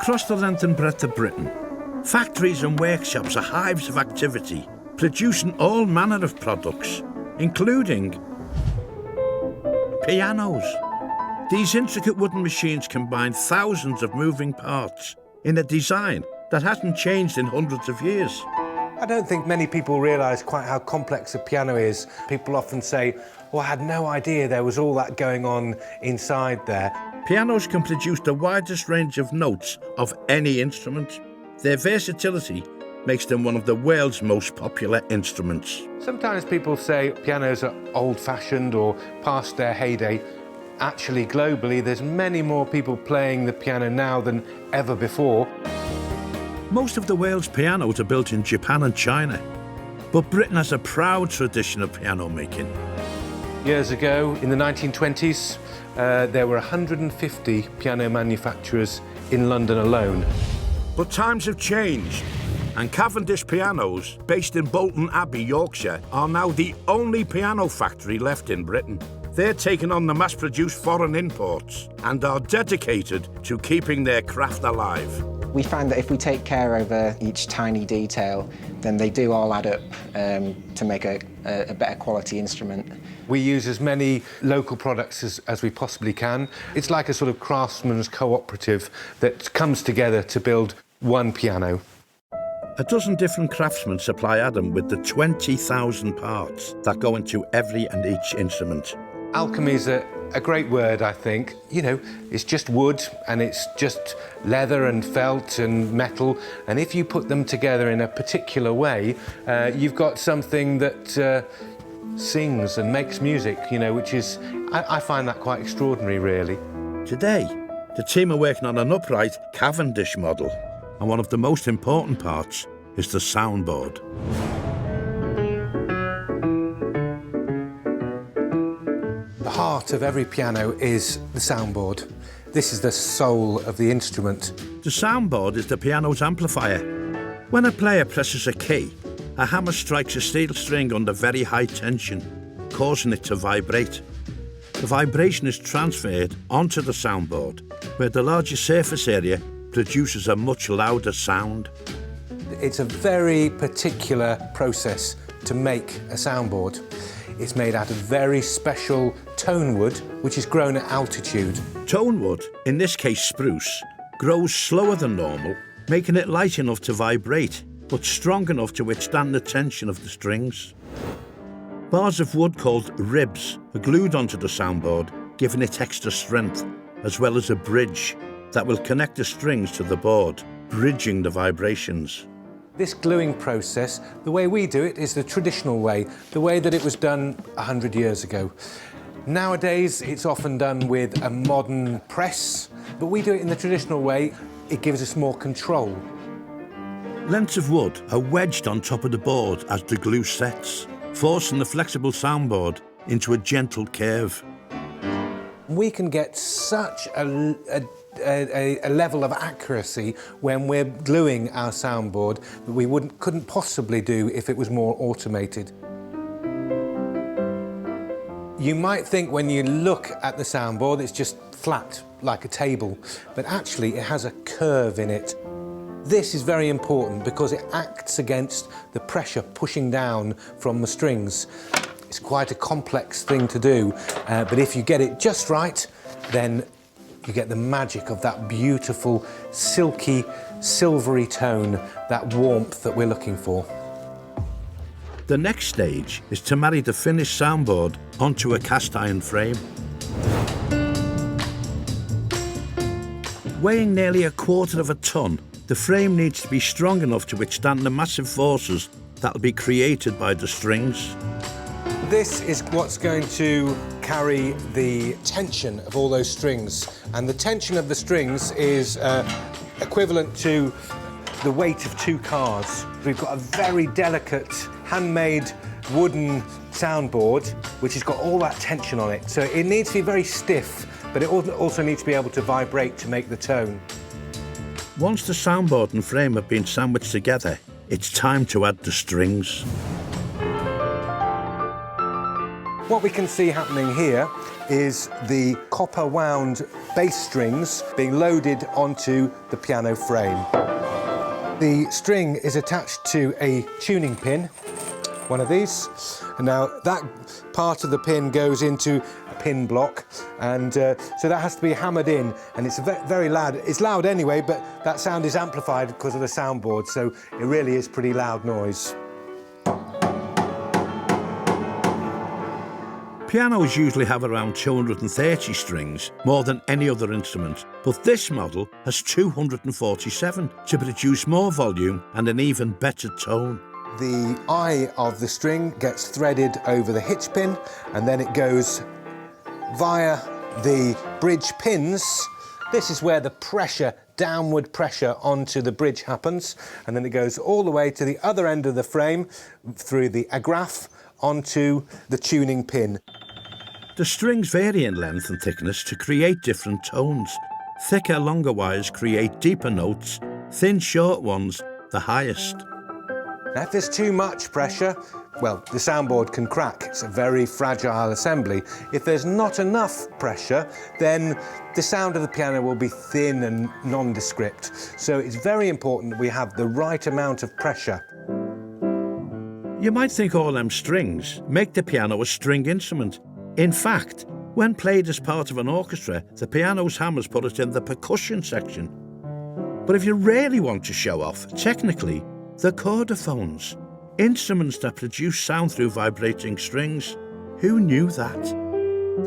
Across the length and breadth of Britain, factories and workshops are hives of activity, producing all manner of products, including pianos. These intricate wooden machines combine thousands of moving parts in a design that hasn't changed in hundreds of years. I don't think many people realise quite how complex a piano is. People often say, "Oh, I had no idea there was all that going on inside there." Pianos can produce the widest range of notes of any instrument. Their versatility makes them one of the world's most popular instruments. Sometimes people say pianos are old-fashioned or past their heyday. Actually, globally, there's many more people playing the piano now than ever before. Most of the world's pianos are built in Japan and China, but Britain has a proud tradition of piano making. Years ago, in the 1920s, there were 150 piano manufacturers in London alone. But times have changed, and Cavendish Pianos, based in Bolton Abbey, Yorkshire, are now the only piano factory left in Britain. They're taking on the mass-produced foreign imports and are dedicated to keeping their craft alive. We find that if we take care over each tiny detail, then they do all add up to make a better quality instrument. We use as many local products as we possibly can. It's like a sort of craftsman's cooperative that comes together to build one piano. A dozen different craftsmen supply Adam with the 20,000 parts that go into every and each instrument. Alchemy is a great word, I think. You know, it's just wood and it's just leather and felt and metal, and if you put them together in a particular way, you've got something that sings and makes music, you know, which is, I find that quite extraordinary, really. Today, the team are working on an upright Cavendish model, and one of the most important parts is the soundboard. The heart of every piano is the soundboard. This is the soul of the instrument. The soundboard is the piano's amplifier. When a player presses a key, a hammer strikes a steel string under very high tension, causing it to vibrate. The vibration is transferred onto the soundboard, where the larger surface area produces a much louder sound. It's a very particular process to make a soundboard. It's made out of very special tone wood, which is grown at altitude. Tone wood, in this case spruce, grows slower than normal, making it light enough to vibrate, but strong enough to withstand the tension of the strings. Bars of wood called ribs are glued onto the soundboard, giving it extra strength, as well as a bridge that will connect the strings to the board, bridging the vibrations. This gluing process, the way we do it, is the traditional way, the way that it was done 100 years ago. Nowadays, it's often done with a modern press, but we do it in the traditional way. It gives us more control. Lengths of wood are wedged on top of the board as the glue sets, forcing the flexible soundboard into a gentle curve. We can get such a level of accuracy when we're gluing our soundboard that we couldn't possibly do if it was more automated. You might think when you look at the soundboard it's just flat like a table, but actually it has a curve in it. This is very important because it acts against the pressure pushing down from the strings. It's quite a complex thing to do, but if you get it just right, then you get the magic of that beautiful, silky, silvery tone, that warmth that we're looking for. The next stage is to marry the finished soundboard onto a cast iron frame. Weighing nearly 1/4 of a ton, the frame needs to be strong enough to withstand the massive forces that will be created by the strings. This is what's going to carry the tension of all those strings, and the tension of the strings is equivalent to the weight of 2 cars. We've got a very delicate, handmade wooden soundboard which has got all that tension on it, so it needs to be very stiff, but it also needs to be able to vibrate to make the tone. Once the soundboard and frame have been sandwiched together, it's time to add the strings. What we can see happening here is the copper-wound bass strings being loaded onto the piano frame. The string is attached to a tuning pin, one of these, and now that part of the pin goes into a pin block, and so that has to be hammered in, and it's very loud. It's loud anyway, but that sound is amplified because of the soundboard, so it really is pretty loud noise. Pianos usually have around 230 strings, more than any other instrument, but this model has 247 to produce more volume and an even better tone. The eye of the string gets threaded over the hitch pin, and then it goes via the bridge pins. This is where the pressure, downward pressure onto the bridge happens, and then it goes all the way to the other end of the frame through the agraff onto the tuning pin. The strings vary in length and thickness to create different tones. Thicker, longer wires create deeper notes, thin, short ones the highest. Now, if there's too much pressure, well, the soundboard can crack. It's a very fragile assembly. If there's not enough pressure, then the sound of the piano will be thin and nondescript. So it's very important that we have the right amount of pressure. You might think all them strings make the piano a string instrument. In fact, when played as part of an orchestra, the piano's hammers put it in the percussion section. But if you really want to show off, technically, they're chordophones, instruments that produce sound through vibrating strings. Who knew that?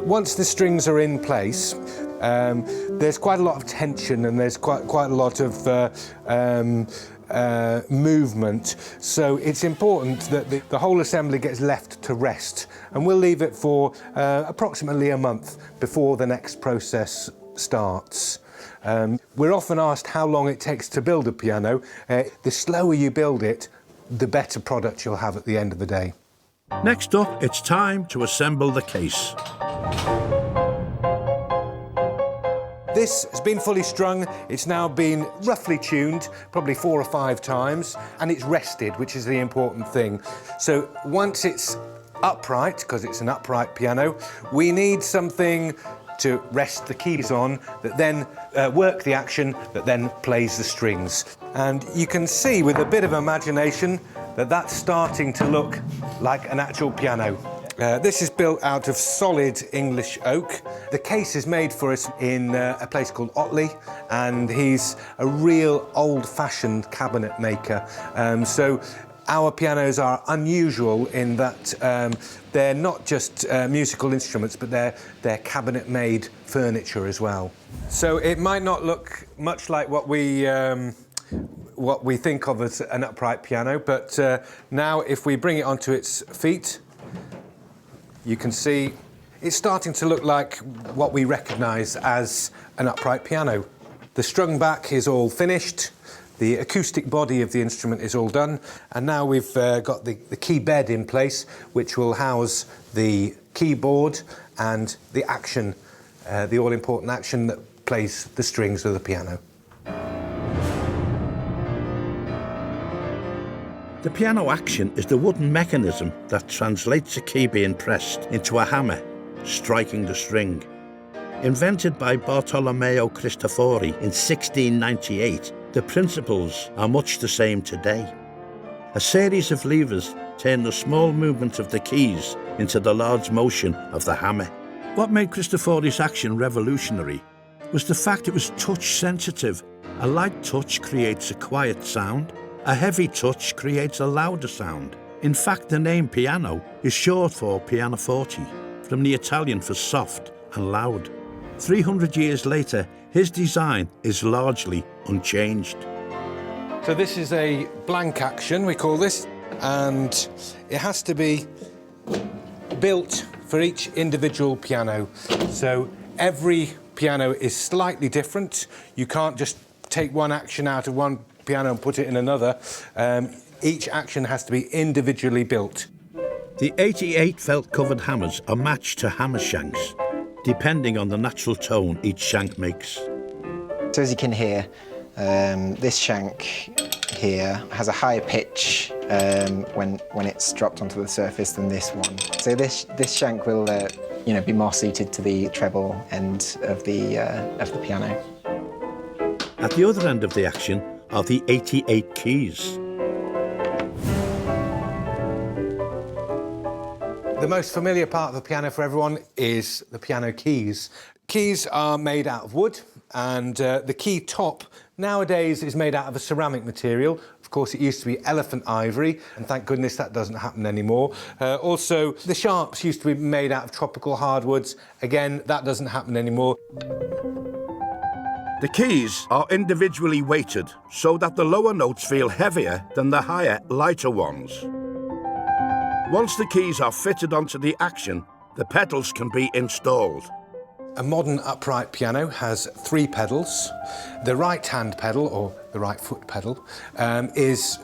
Once the strings are in place, there's quite a lot of tension and there's quite a lot of movement, so it's important that the whole assembly gets left to rest, and we'll leave it for approximately a month before the next process starts. We're often asked how long it takes to build a piano. The slower you build it, the better product you'll have at the end of the day. Next up, it's time to assemble the case. This has been fully strung. It's now been roughly tuned, probably 4 or 5 times, and it's rested, which is the important thing. So once it's upright, because it's an upright piano, we need something to rest the keys on that then work the action that then plays the strings. And you can see with a bit of imagination that that's starting to look like an actual piano. This is built out of solid English oak. The case is made for us in a place called Otley, and he's a real old-fashioned cabinet maker. So our pianos are unusual in that they're not just musical instruments, but they're cabinet-made furniture as well. So it might not look much like what we think of as an upright piano, but now if we bring it onto its feet, you can see it's starting to look like what we recognise as an upright piano. The strung back is all finished, the acoustic body of the instrument is all done, and now we've got the key bed in place, which will house the keyboard and the action, the all-important action that plays the strings of the piano. The piano action is the wooden mechanism that translates a key being pressed into a hammer, striking the string. Invented by Bartolomeo Cristofori in 1698, the principles are much the same today. A series of levers turn the small movement of the keys into the large motion of the hammer. What made Cristofori's action revolutionary was the fact it was touch sensitive. A light touch creates a quiet sound. A heavy touch creates a louder sound. In fact, the name piano is short for pianoforte, from the Italian for soft and loud. 300 years later, his design is largely unchanged. So this is a blank action, we call this, and it has to be built for each individual piano. So every piano is slightly different. You can't just take one action out of one piano and put it in another. Each action has to be individually built. The 88 felt-covered hammers are matched to hammer shanks, depending on the natural tone each shank makes. So as you can hear, this shank here has a higher pitch when it's dropped onto the surface than this one. So this shank will be more suited to the treble end of the piano. At the other end of the action are the 88 keys. The most familiar part of the piano for everyone is the piano keys. Keys are made out of wood, and the key top nowadays is made out of a ceramic material. Of course, it used to be elephant ivory, and thank goodness that doesn't happen anymore. Also, the sharps used to be made out of tropical hardwoods. Again, that doesn't happen anymore. The keys are individually weighted so that the lower notes feel heavier than the higher, lighter ones. Once the keys are fitted onto the action, the pedals can be installed. A modern upright piano has 3 pedals. The right-hand pedal, or the right foot pedal, is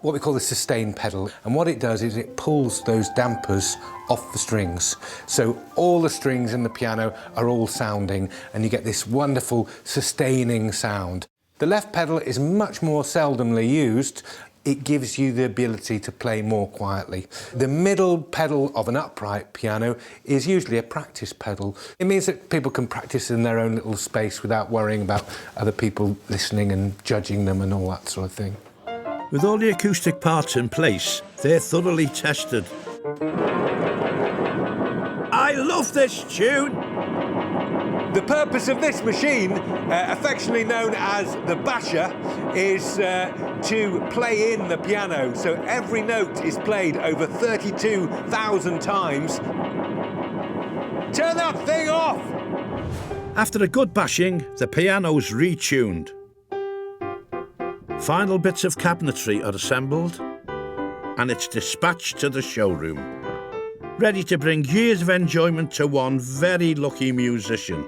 what we call the sustain pedal. And what it does is it pulls those dampers off the strings. So all the strings in the piano are all sounding, and you get this wonderful sustaining sound. The left pedal is much more seldomly used. It gives you the ability to play more quietly. The middle pedal of an upright piano is usually a practice pedal. It means that people can practice in their own little space without worrying about other people listening and judging them and all that sort of thing. With all the acoustic parts in place, they're thoroughly tested. I love this tune! The purpose of this machine, affectionately known as the basher, is to play in the piano. So every note is played over 32,000 times. Turn that thing off! After a good bashing, the piano's retuned. Final bits of cabinetry are assembled, and it's dispatched to the showroom, ready to bring years of enjoyment to one very lucky musician.